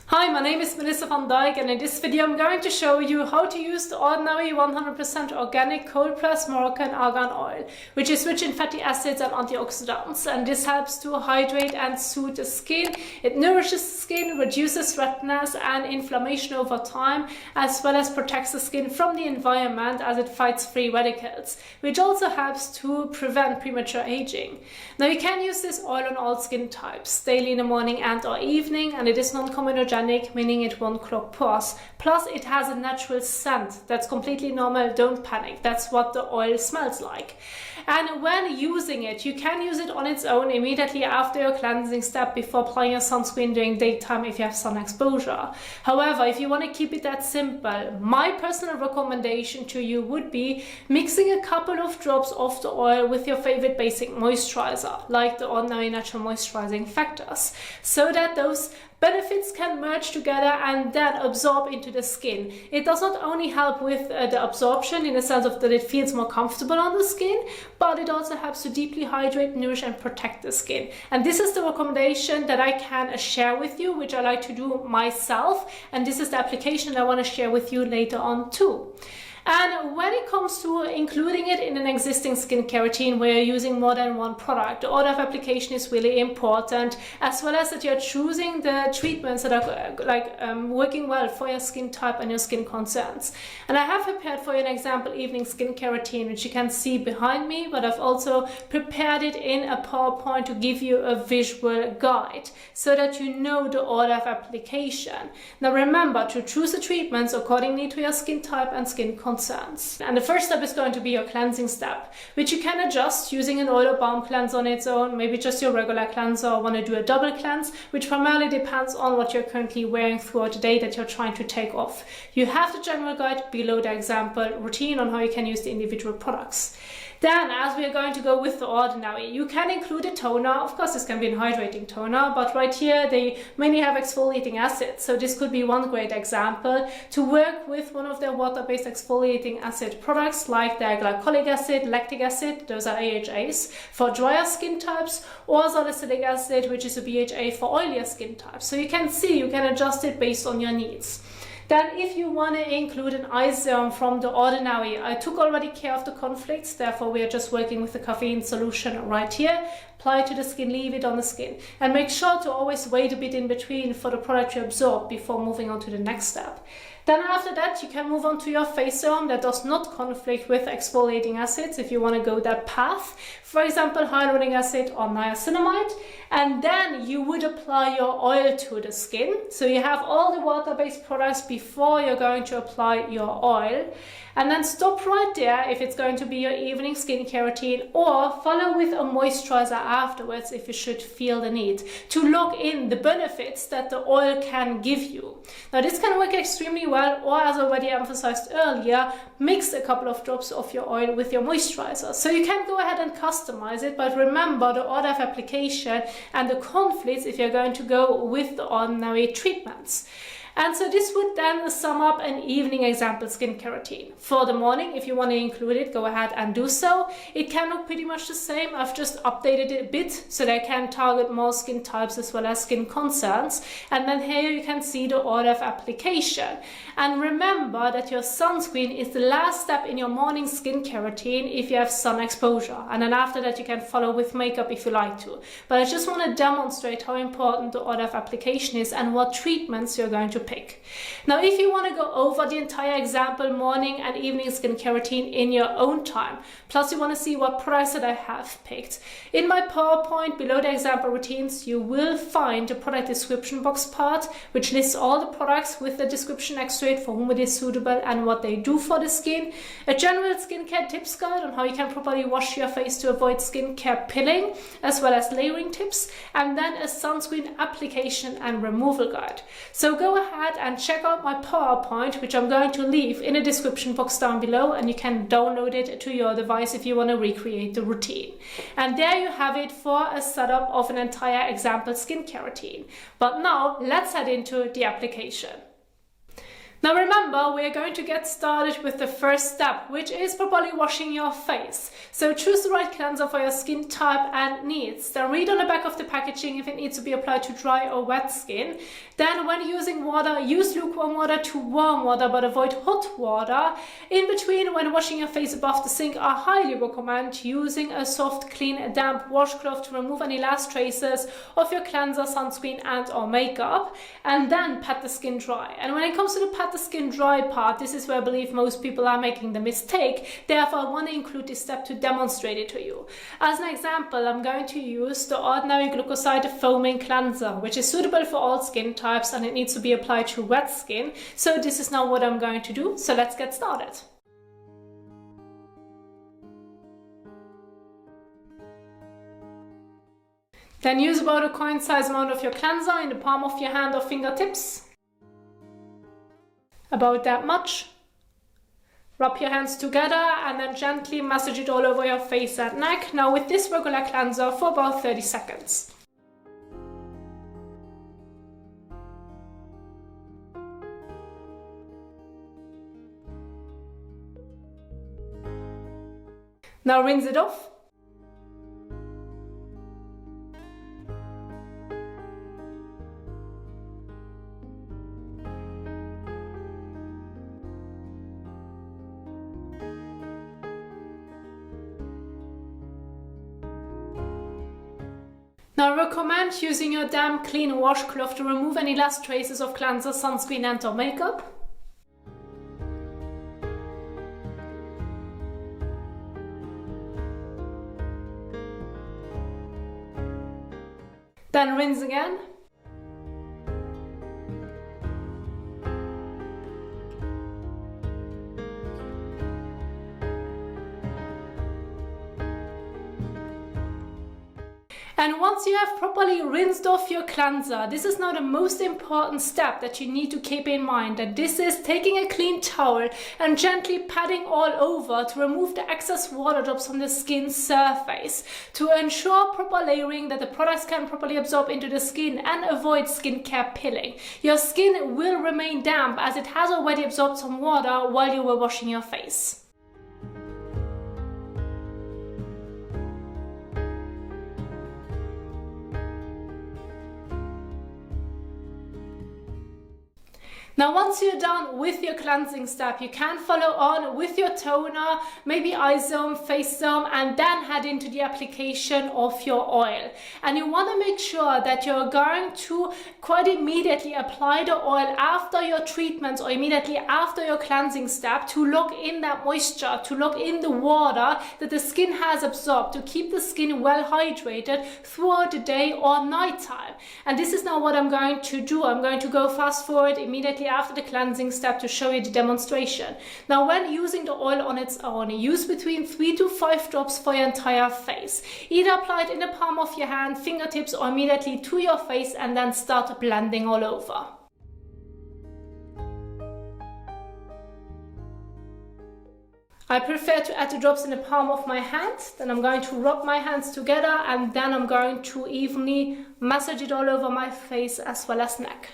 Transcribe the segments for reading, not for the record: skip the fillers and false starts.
Hi, my name is Melissa van Dijk, and in this video I'm going to show you how to use the ordinary 100% organic cold pressed Moroccan argan oil, which is rich in fatty acids and antioxidants, and this helps to hydrate and soothe the skin. It nourishes the skin, reduces redness and inflammation over time, as well as protects the skin from the environment as it fights free radicals, which also helps to prevent premature aging. Now you can use this oil on all skin types, daily in the morning and or evening, and it is non-comedogenic, meaning it won't clog pores. Plus it has a natural scent that's completely normal. Don't panic, that's what the oil smells like. And when using it, you can use it on its own immediately after your cleansing step before applying a sunscreen during daytime if you have sun exposure. However, if you want to keep it that simple, my personal recommendation to you would be mixing a couple of drops of the oil with your favorite basic moisturizer, like the ordinary natural moisturizing factors, so that those benefits can merge together and then absorb into the skin. It does not only help with the absorption in the sense of that it feels more comfortable on the skin, but it also helps to deeply hydrate, nourish and protect the skin. And this is the recommendation that I can share with you, which I like to do myself, and this is the application that I want to share with you later on too. And when it comes to including it in an existing skincare routine where you're using more than one product, the order of application is really important, as well as that you're choosing the treatments that are working well for your skin type and your skin concerns. And I have prepared for you an example evening skincare routine, which you can see behind me, but I've also prepared it in a PowerPoint to give you a visual guide so that you know the order of application. Now remember to choose the treatments accordingly to your skin type and skin concerns. And the first step is going to be your cleansing step, which you can adjust using an oil or balm cleanse on its own, maybe just your regular cleanser, or want to do a double cleanse, which primarily depends on what you're currently wearing throughout the day that you're trying to take off. You have the general guide below the example routine on how you can use the individual products. Then, as we are going to go with the ordinary, you can include a toner. Of course, this can be a hydrating toner, but right here they mainly have exfoliating acid. So this could be one great example to work with one of their water-based exfoliating acid products like their glycolic acid, lactic acid, those are AHAs, for drier skin types, or salicylic acid, which is a BHA for oilier skin types. So you can see, you can adjust it based on your needs. Then if you want to include an eye serum from the ordinary, I took already care of the conflicts, therefore we are just working with the caffeine solution right here. Apply it to the skin, leave it on the skin, and make sure to always wait a bit in between for the product to absorb before moving on to the next step. Then after that you can move on to your face serum that does not conflict with exfoliating acids if you want to go that path, for example hyaluronic acid or niacinamide, and then you would apply your oil to the skin. So you have all the water-based products before you're going to apply your oil, and then stop right there if it's going to be your evening skincare routine, or follow with a moisturizer afterwards if you should feel the need to lock in the benefits that the oil can give you. Now this can work extremely well, or as already emphasized earlier, mix a couple of drops of your oil with your moisturizer. So you can go ahead and customize it, but remember the order of application and the conflicts if you're going to go with the ordinary treatments. And so this would then sum up an evening example skincare routine. For the morning, if you want to include it, go ahead and do so. It can look pretty much the same. I've just updated it a bit so that I can target more skin types as well as skin concerns. And then here you can see the order of application. And remember that your sunscreen is the last step in your morning skincare routine if you have sun exposure. And then after that you can follow with makeup if you like to. But I just want to demonstrate how important the order of application is and what treatments you're going to pick. Now if you want to go over the entire example morning and evening skincare routine in your own time, plus you want to see what products that I have picked, in my PowerPoint below the example routines you will find the product description box part, which lists all the products with the description next to it for whom it is suitable and what they do for the skin, a general skincare tips guide on how you can properly wash your face to avoid skincare pilling, as well as layering tips, and then a sunscreen application and removal guide. So go ahead and check out my PowerPoint, which I'm going to leave in the description box down below, and you can download it to your device if you want to recreate the routine. And there you have it for a setup of an entire example skincare routine. But now let's head into the application. Now remember, we are going to get started with the first step, which is properly washing your face. So choose the right cleanser for your skin type and needs. Then read on the back of the packaging if it needs to be applied to dry or wet skin. Then when using water, use lukewarm water to warm water, but avoid hot water. In between, when washing your face above the sink, I highly recommend using a soft, clean, damp washcloth to remove any last traces of your cleanser, sunscreen and or makeup. And then pat the skin dry. And when it comes to the pat the skin dry part, this is where I believe most people are making the mistake. Therefore, I want to include this step to demonstrate it to you. As an example, I'm going to use the Ordinary Glucoside Foaming Cleanser, which is suitable for all skin types and it needs to be applied to wet skin. So this is now what I'm going to do. So let's get started. Then use about a coin-sized amount of your cleanser in the palm of your hand or fingertips. About that much. Rub your hands together and then gently massage it all over your face and neck. Now with this regular cleanser for about 30 seconds. Now rinse it off. Now I recommend using your damp clean washcloth to remove any last traces of cleanser, sunscreen and or makeup. Then rinse again. And once you have properly rinsed off your cleanser, this is now the most important step that you need to keep in mind, that this is taking a clean towel and gently patting all over to remove the excess water drops on the skin surface to ensure proper layering, that the products can properly absorb into the skin and avoid skincare pilling. Your skin will remain damp as it has already absorbed some water while you were washing your face. Now once you're done with your cleansing step, you can follow on with your toner, maybe eye zone, face zone, and then head into the application of your oil. And you want to make sure that you're going to quite immediately apply the oil after your treatments or immediately after your cleansing step to lock in that moisture, to lock in the water that the skin has absorbed, to keep the skin well hydrated throughout the day or nighttime. And this is now what I'm going to do. I'm going to go fast forward immediately after the cleansing step to show you the demonstration. Now when using the oil on its own, use between 3 to 5 drops for your entire face. Either apply it in the palm of your hand, fingertips or immediately to your face and then start blending all over. I prefer to add the drops in the palm of my hand. Then I'm going to rub my hands together and then I'm going to evenly massage it all over my face as well as neck.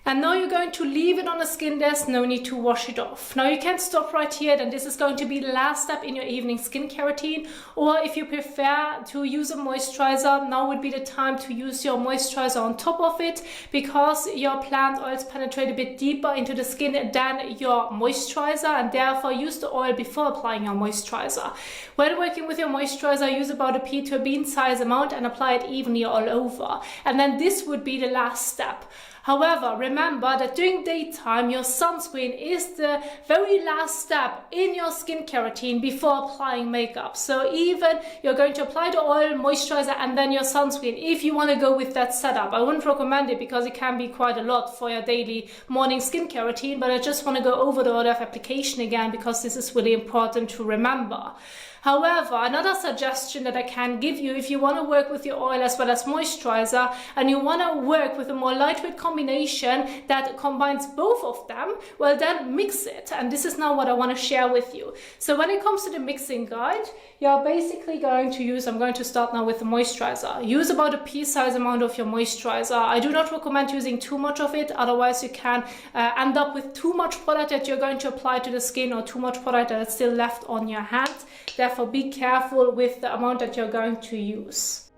And now you're going to leave it on the skin. There's no need to wash it off. Now you can stop right here, then this is going to be the last step in your evening skincare routine. Or if you prefer to use a moisturizer, now would be the time to use your moisturizer on top of it, because your plant oils penetrate a bit deeper into the skin than your moisturizer, and therefore use the oil before applying your moisturizer. When working with your moisturizer, use about a pea to a bean size amount and apply it evenly all over. And then this would be the last step. However, remember that during daytime, your sunscreen is the very last step in your skincare routine before applying makeup. So even you're going to apply the oil, moisturizer, and then your sunscreen. If you want to go with that setup, I wouldn't recommend it because it can be quite a lot for your daily morning skincare routine, but I just want to go over the order of application again because this is really important to remember. However, another suggestion that I can give you if you want to work with your oil as well as moisturizer and you want to work with a more lightweight combination that combines both of them, well then mix it. And this is now what I want to share with you. So when it comes to the mixing guide, you're basically going to use, I'm going to start now with the moisturizer. Use about a pea-sized amount of your moisturizer. I do not recommend using too much of it, otherwise you can end up with too much product that you're going to apply to the skin or too much product that is still left on your hand. Therefore, be careful with the amount that you're going to use.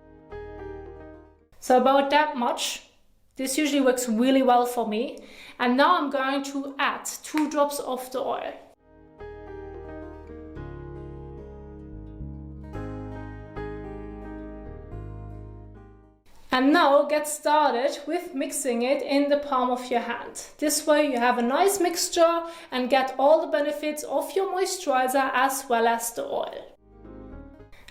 So about that much. This usually works really well for me. And now I'm going to add 2 drops of the oil. And now get started with mixing it in the palm of your hand. This way you have a nice mixture and get all the benefits of your moisturizer as well as the oil.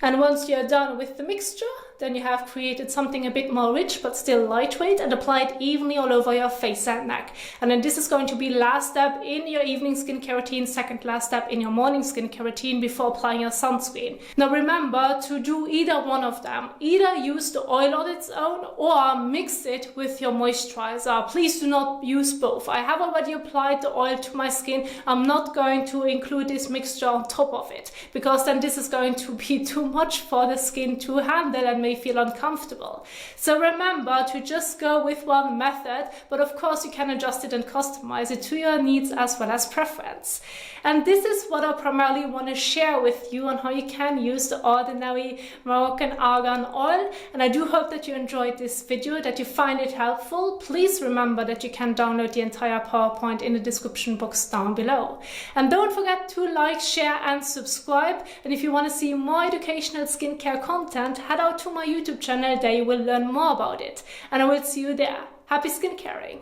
And once you're done with the mixture, then you have created something a bit more rich but still lightweight, and apply it evenly all over your face and neck. And then this is going to be last step in your evening skincare routine, second last step in your morning skincare routine before applying your sunscreen. Now remember to do either one of them. Either use the oil on its own or mix it with your moisturizer. Please do not use both. I have already applied the oil to my skin. I'm not going to include this mixture on top of it, because then this is going to be too much for the skin to handle and may feel uncomfortable. So remember to just go with one method, but of course you can adjust it and customize it to your needs as well as preference. And this is what I primarily want to share with you on how you can use the ordinary Moroccan argan oil. And I do hope that you enjoyed this video, that you find it helpful. Please remember that you can download the entire PowerPoint in the description box down below. And don't forget to like, share and subscribe. And if you want to see more educational skincare content, head out to my YouTube channel. There you will learn more about it. And I will see you there. Happy skincaring!